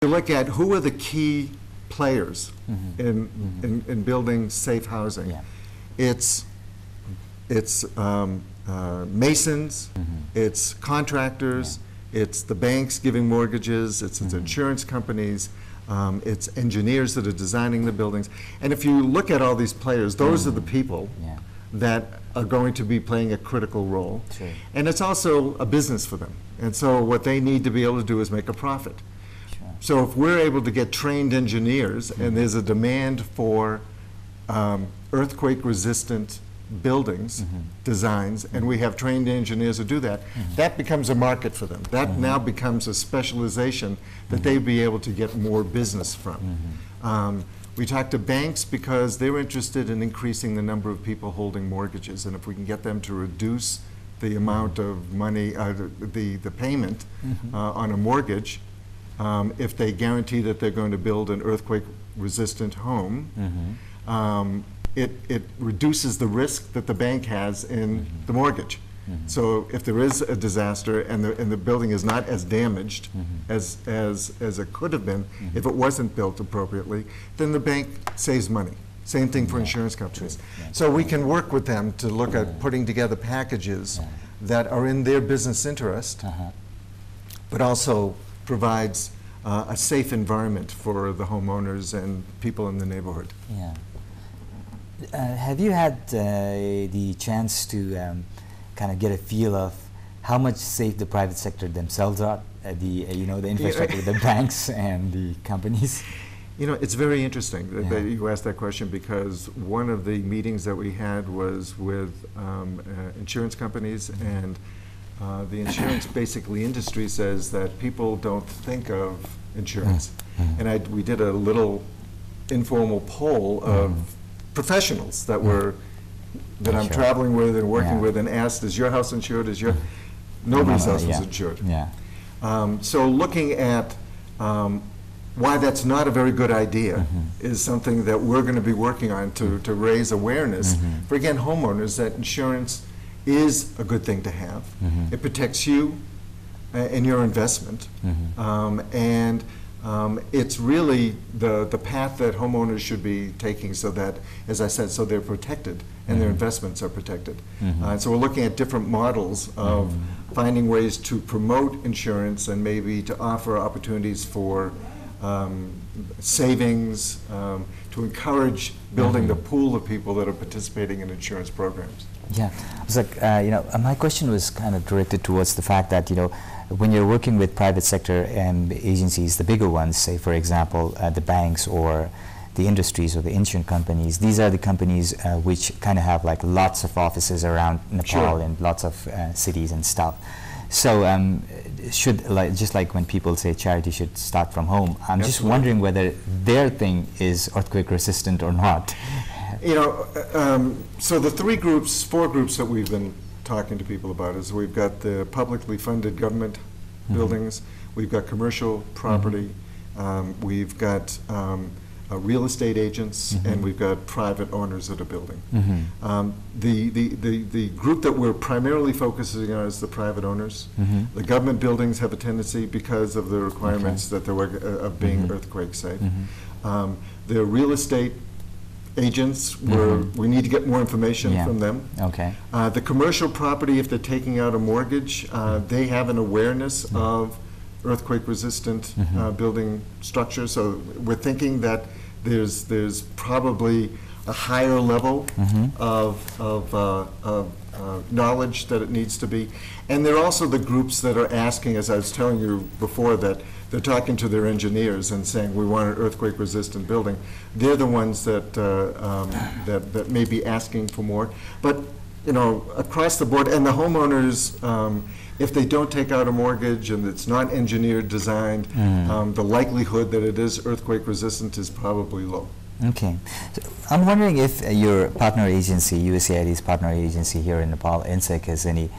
You look at who are the key players in building safe housing. Yeah. It's masons, it's contractors, it's the banks giving mortgages, it's insurance companies, it's engineers that are designing the buildings. And if you look at all these players, those are the people that are going to be playing a critical role. Sure. And it's also a business for them. And so what they need to be able to do is make a profit. Sure. So if we're able to get trained engineers, and there's a demand for earthquake-resistant buildings, designs, and we have trained engineers who do that, that becomes a market for them. That now becomes a specialization that they'd be able to get more business from. We talk to banks because they're interested in increasing the number of people holding mortgages, and if we can get them to reduce the amount of money, the payment on a mortgage, if they guarantee that they're going to build an earthquake-resistant home, it reduces the risk that the bank has in the mortgage. So if there is a disaster and the building is not as damaged as it could have been if it wasn't built appropriately, then the bank saves money. Same thing for insurance companies. So we can work with them to look at putting together packages that are in their business interest, but also provides a safe environment for the homeowners and people in the neighborhood. Have you had the chance to kind of get a feel of how much safe the private sector themselves are, the infrastructure, the banks and the companies? You know, it's very interesting that you asked that question, because one of the meetings that we had was with insurance companies, and the insurance basically industry says that people don't think of insurance. And we did a little informal poll of professionals that I'm traveling with and working with, and asked, is your house insured? Is your nobody's house is insured. So looking at why that's not a very good idea is something that we're going to be working on to raise awareness for, again, homeowners, that insurance is a good thing to have. It protects you and your investment, and it's really the path that homeowners should be taking, so that, as I said, so they're protected and their investments are protected. So we're looking at different models of finding ways to promote insurance and maybe to offer opportunities for savings, to encourage building the pool of people that are participating in insurance programs. Yeah, I was like, my question was kind of directed towards the fact that, when you're working with private sector agencies, the bigger ones, say for example, the banks or the industries or the insurance companies, these are the companies which kind of have like lots of offices around Nepal and lots of cities and stuff. So just like when people say charity should start from home, I'm just wondering whether their thing is earthquake resistant or not. So the four groups that we've been talking to people about is we've got the publicly funded government buildings, we've got commercial property, we've got real estate agents, and we've got private owners of the building. The group that we're primarily focusing on is the private owners. The government buildings have a tendency, because of the requirements that they're of being earthquake safe. The real estate agents, we need to get more information from them. The commercial property, if they're taking out a mortgage, they have an awareness of earthquake-resistant building structure. So we're thinking that there's probably a higher level of knowledge that it needs to be. And there are also the groups that are asking, as I was telling you before, that they're talking to their engineers and saying, we want an earthquake-resistant building. They're the ones that that may be asking for more. But across the board, and the homeowners, if they don't take out a mortgage and it's not engineered, designed, the likelihood that it is earthquake-resistant is probably low. Okay. So I'm wondering if your partner agency, USAID's partner agency here in Nepal, INSEC, has any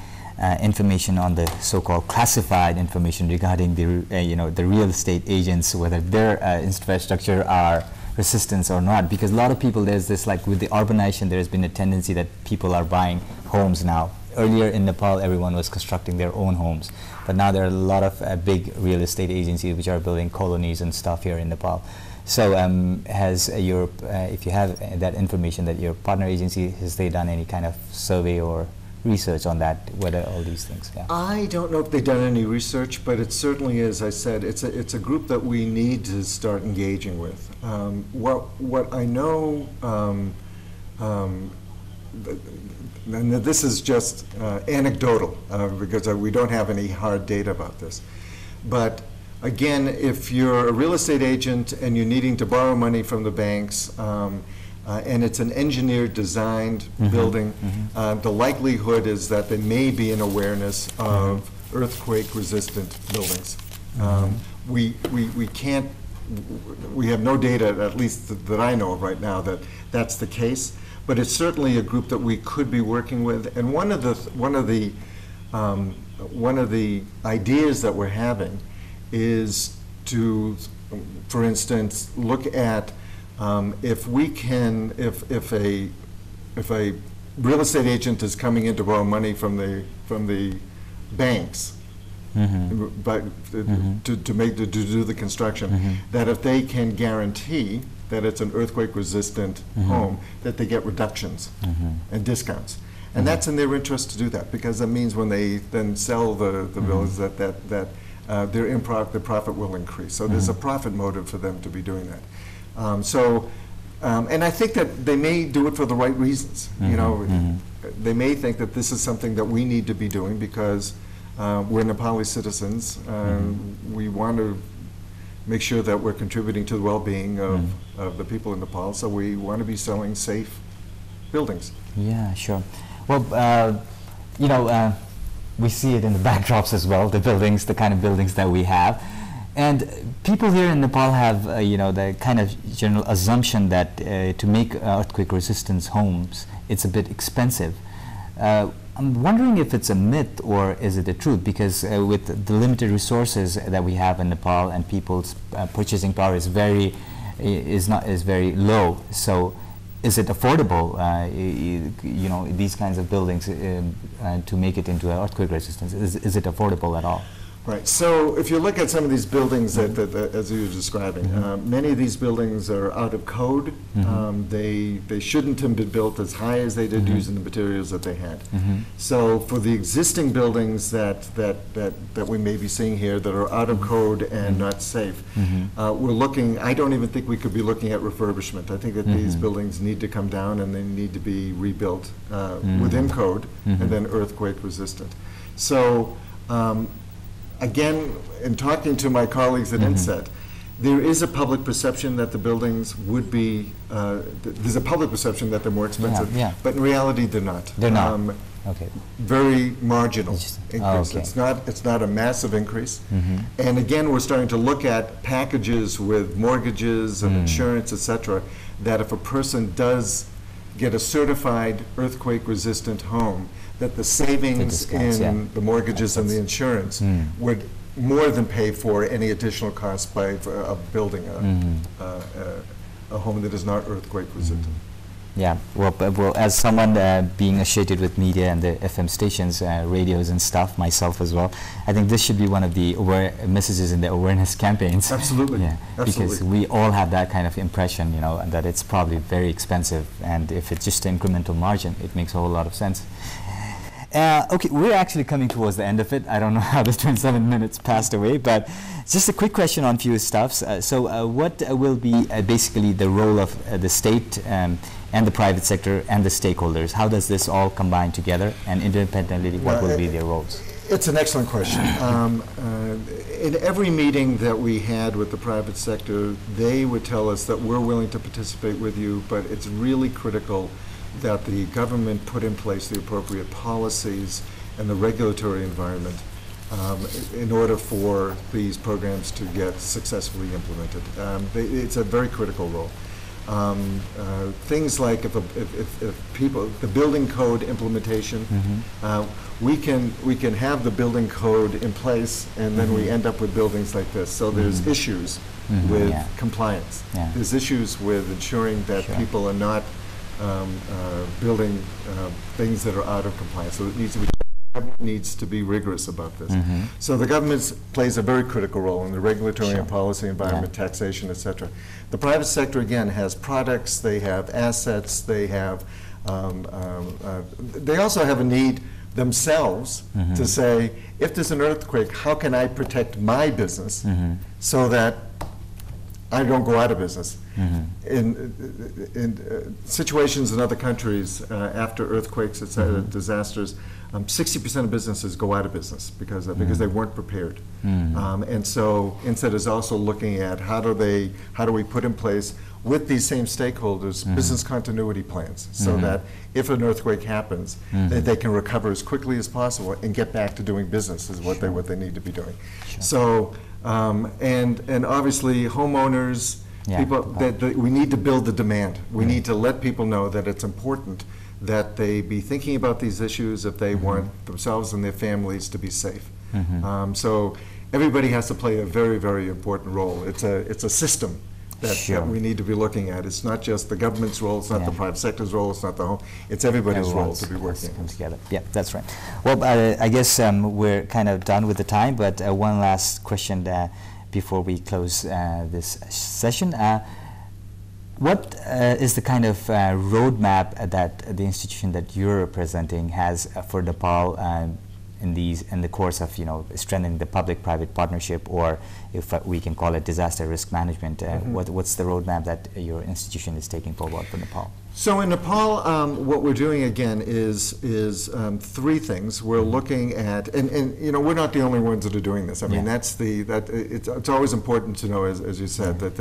information on the so-called classified information regarding the the real estate agents, whether their infrastructure are resistant or not. Because a lot of people, there's this, like with the urbanization, there's been a tendency that people are buying homes now earlier in Nepal, everyone was constructing their own homes, but now there are a lot of big real estate agencies which are building colonies and stuff here in Nepal. So has your, if you have that information, that your partner agency, has they done any kind of survey or research on that, whether all these things? Yeah. I don't know if they've done any research, but it certainly is, I said, it's a group that we need to start engaging with. What I know, and this is just anecdotal, because we don't have any hard data about this, but again, if you're a real estate agent and you're needing to borrow money from the banks, and it's an engineered, designed building, the likelihood is that there may be an awareness of earthquake-resistant buildings. We can't, we have no data, at least that I know of right now, that that's the case, but it's certainly a group that we could be working with. And one of the ideas that we're having is to, for instance, look at if we can, if a real estate agent is coming in to borrow money from the banks, but to do the construction, that if they can guarantee that it's an earthquake-resistant home, that they get reductions and discounts. And that's in their interest to do that, because that means when they then sell the villas, that their profit will increase. So there's a profit motive for them to be doing that. And I think that they may do it for the right reasons. You know, they may think that this is something that we need to be doing because we're Nepali citizens. We want to make sure that we're contributing to the well-being of the people in Nepal, so we want to be selling safe buildings. Yeah, sure. Well, you know, we see it in the backdrops as well, the buildings, the kind of buildings that we have. And people here in Nepal have, you know, the kind of general assumption that to make earthquake-resistant homes, it's a bit expensive. I'm wondering if it's a myth or is it a truth, because with the limited resources that we have in Nepal and people's purchasing power is very low. So, is it affordable? You know, these kinds of buildings to make it into earthquake resistance. Is it affordable at all? Right. So if you look at some of these buildings that as you were describing, many of these buildings are out of code. They shouldn't have been built as high as they did using the materials that they had. So for the existing buildings that we may be seeing here that are out of code and not safe, we're looking, I don't even think we could be looking at refurbishment. I think that these buildings need to come down and they need to be rebuilt within code and then earthquake resistant. So again, in talking to my colleagues at INSET, there is a public perception that the buildings would be, there's a public perception that they're more expensive, but in reality they're not. They're not. Okay. Very marginal increase. Okay. It's not a massive increase. And again, we're starting to look at packages with mortgages and insurance, et cetera, that if a person does get a certified earthquake-resistant home, that the savings in the mortgages and the insurance would more than pay for any additional cost of building a home that is not earthquake resistant. Yeah, well, as someone being associated with media and the FM stations, radios and stuff, myself as well, I think this should be one of the messages in the awareness campaigns. Absolutely. Yeah, because we all have that kind of impression, you know, that it's probably very expensive, and if it's just an incremental margin, it makes a whole lot of sense. Okay, we're actually coming towards the end of it. I don't know how the 27 minutes passed away, but just a quick question on few stuffs. So what will be basically the role of the state and the private sector and the stakeholders? How does this all combine together, and independently, what will be their roles? It's an excellent question. In every meeting that we had with the private sector, they would tell us that we're willing to participate with you, but it's really critical that the government put in place the appropriate policies and the regulatory environment in order for these programs to get successfully implemented. It's a very critical role. Things like if people, the building code implementation, we can have the building code in place and then we end up with buildings like this. So there's issues with compliance. There's issues with ensuring that people are not building things that are out of compliance. So it needs to be rigorous about this. So the government plays a very critical role in the regulatory and policy, environment, taxation, et cetera. The private sector, again, has products, they have assets, they have, they also have a need themselves to say, if there's an earthquake, how can I protect my business so that I don't go out of business? In situations in other countries, after earthquakes, et cetera, disasters, 60% of businesses go out of business because they weren't prepared. And so instead is also looking at how do we put in place with these same stakeholders business continuity plans so that if an earthquake happens, that they can recover as quickly as possible and get back to doing business is what they need to be doing. So and obviously homeowners, people that we need to build the demand. We need to let people know that it's important that they be thinking about these issues if they want themselves and their families to be safe. So everybody has to play a very, very important role. It's a system that we need to be looking at. It's not just the government's role, it's not the private sector's role, it's not the home, it's everybody's role to be working on. Together. Yeah, that's right. Well, I guess we're kind of done with the time, but one last question before we close this session. What is the kind of roadmap that the institution that you're representing has for Nepal in the course of strengthening the public-private partnership, or if we can call it disaster risk management? What's the roadmap that your institution is taking forward for Nepal? So in Nepal, what we're doing again is three things. We're looking at, and we're not the only ones that are doing this. I mean, it's always important to know, as you said, that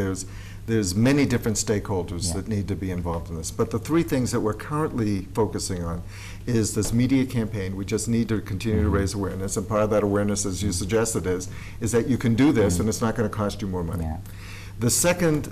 there's many different stakeholders that need to be involved in this. But the three things that we're currently focusing on is this media campaign. We just need to continue to raise awareness, and part of that awareness, as you suggested, is that you can do this and it's not going to cost you more money. The second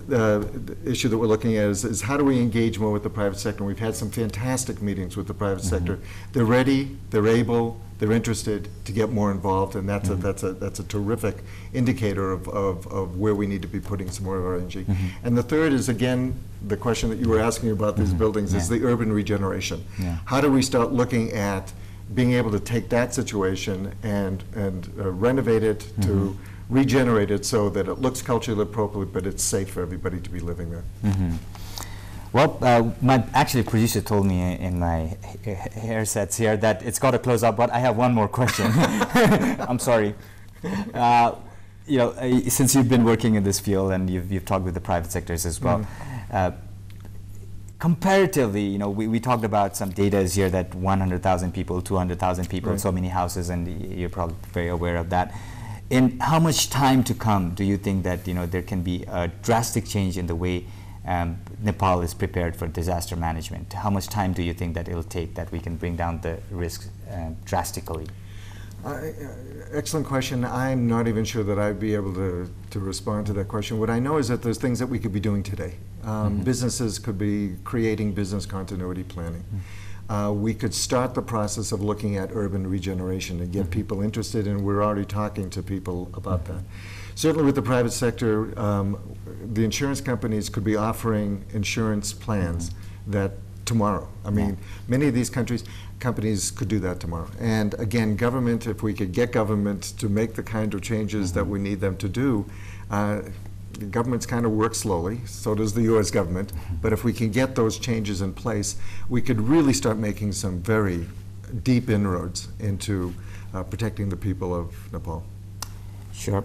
issue that we're looking at is how do we engage more with the private sector? We've had some fantastic meetings with the private sector. They're ready, they're able, they're interested to get more involved, and that's a terrific indicator of where we need to be putting some more of our energy. And the third is, again, the question that you were asking about these buildings is the urban regeneration. How do we start looking at being able to take that situation and renovate it to regenerate it so that it looks culturally appropriate, but it's safe for everybody to be living there. Well, my producer told me in my hair sets here that it's got to close up, but I have one more question. I'm sorry. Since you've been working in this field and you've talked with the private sectors as well, comparatively, we talked about some data here that 100,000 people, 200,000 people, so many houses, and you're probably very aware of that. In how much time to come do you think that there can be a drastic change in the way Nepal is prepared for disaster management? How much time do you think that it'll take that we can bring down the risks drastically? Excellent question. I'm not even sure that I'd be able to respond to that question. What I know is that there's things that we could be doing today. Businesses could be creating business continuity planning. We could start the process of looking at urban regeneration and get people interested, and we're already talking to people about that. Certainly with the private sector, the insurance companies could be offering insurance plans that tomorrow. I mean, many of these companies could do that tomorrow. And again, government, if we could get government to make the kind of changes that we need them to do, governments kind of work slowly, so does the U.S. government, but if we can get those changes in place, we could really start making some very deep inroads into protecting the people of Nepal. Sure.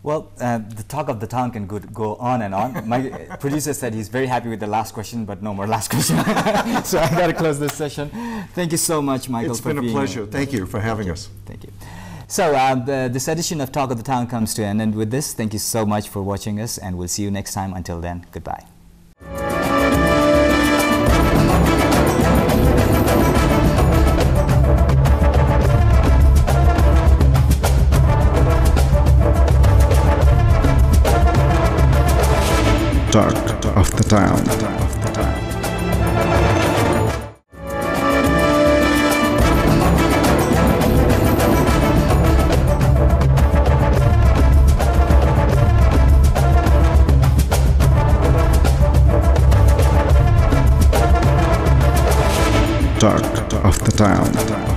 Well, the talk of the town can go on and on. My producer said he's very happy with the last question, but no more last question. So I got to close this session. Thank you so much, Michael. It's been a pleasure. Thank you for having us. Thank you. So this edition of Talk of the Town comes to an end with this. Thank you so much for watching us, and we'll see you next time. Until then, goodbye. Talk of the Town. the town.